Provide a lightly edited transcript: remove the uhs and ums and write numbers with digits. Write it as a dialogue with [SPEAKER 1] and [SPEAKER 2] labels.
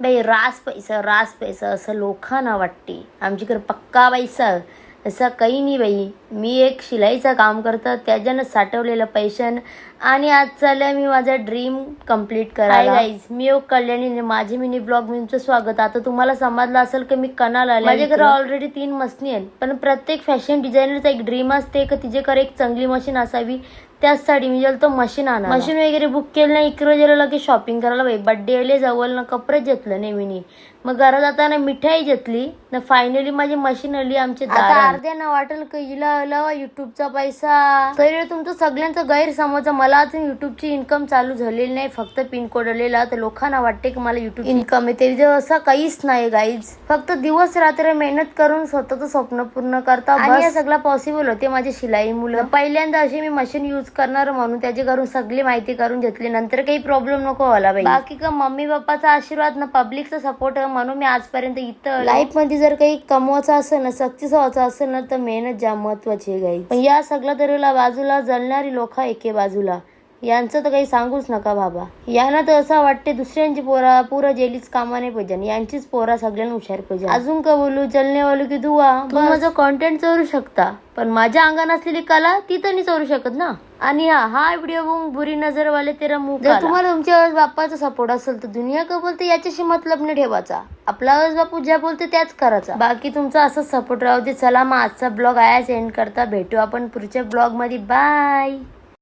[SPEAKER 1] बाई रास पैसा असं लोकांना वाटते. आमच्याकडे पक्का पैसा असं काही नाही बाई. मी एक शिलाईचं काम करतं त्याच्यानं साठवलेलं पैशानं आणि आज चाललं मी माझा ड्रीम कंप्लीट करायला. गाईज मी एक कल्याणी माझे मिनी ब्लॉग मी तुमचं स्वागत. आता तुम्हाला समजलं असेल की मी कणाला आले. माझ्याकडे ऑलरेडी 3 मशीनी आहेत, पण प्रत्येक फॅशन डिझायनरचा एक ड्रीम असते की तिच्याकडे एक चांगली मशीन असावी. त्याचसाठी मी गेलो मशीन आणा. मशीन वगैरे बुक केलं नाही, इकडे गेलो लगेच शॉपिंग करायला. बाई बड्डे आले जवळ ना, कपडे घेतलं नेहमी. मग घरात जाताना मिठाई घेतली ना. फायनली माझी मशीन आली आमच्या दारात. अर्ध्या ना वाटेल की हिला आला युट्यूबचा पैसा. तरी तुमचं सगळ्यांचा गैरसमज. मला अजून युट्यूबची इन्कम चालू झालेली नाही, फक्त पिन कोड आलेला. तर लोकांना वाटते की मला युट्यूब इन्कम आहे, ते असं काहीच नाही गाईज. फक्त दिवस रात्र मेहनत करून स्वतःचं स्वप्न पूर्ण करता आणि सगळं पॉसिबल होते माझे शिलाई मुलं. पहिल्यांदा अशी मी मशीन यूज करणार म्हणून त्याची करून सगळी माहिती करून घेतली. नंतर काही प्रॉब्लेम नको व्हायला बाई. बाकी का मम्मी पप्पाचा आशीर्वाद ना पब्लिकचा सपोर्ट म्हणून मी आजपर्यंत इथं. लाईफ मध्ये जर काही कमवायचं असेल ना, सक्सेस व्हायचं असेल ना, तर मेहनत जाम महत्वाची आहे गाई. पण या सगळ्या तरीला बाजूला जळणारी लोक एके बाजूला, यांचं तर काही सांगूच नका बाबा. यांना तर असं वाटते दुसऱ्यांची पोरा पुरं जेलीच कामा नाही पाहिजे, यांचीच पोरा सगळ्यांना हुशार पाहिजे. अजून का बोलू, जलनेवालू की दुवा. तुम्ही माझं कॉन्टेंट चोरू शकता, पण माझ्या अंगात असलेली कला ती तर नाही चोरू शकत ना. आणि हा व्हिडिओ बघून बुरी नजर वाले तेरा मुख. जर तुम्हाला तुमच्या बाप्पाचा सपोर्ट असेल तर दुनिया का बोलते याच्याशी मतलब नाही ठेवायचा. आपला बापू ज्या बोलते त्याच करायचा. बाकी तुमचा असंच सपोर्ट राहू दे. चला मग आजचा ब्लॉग आयाच एंड करता. भेटू आपण पुढच्या ब्लॉग मध्ये. बाय.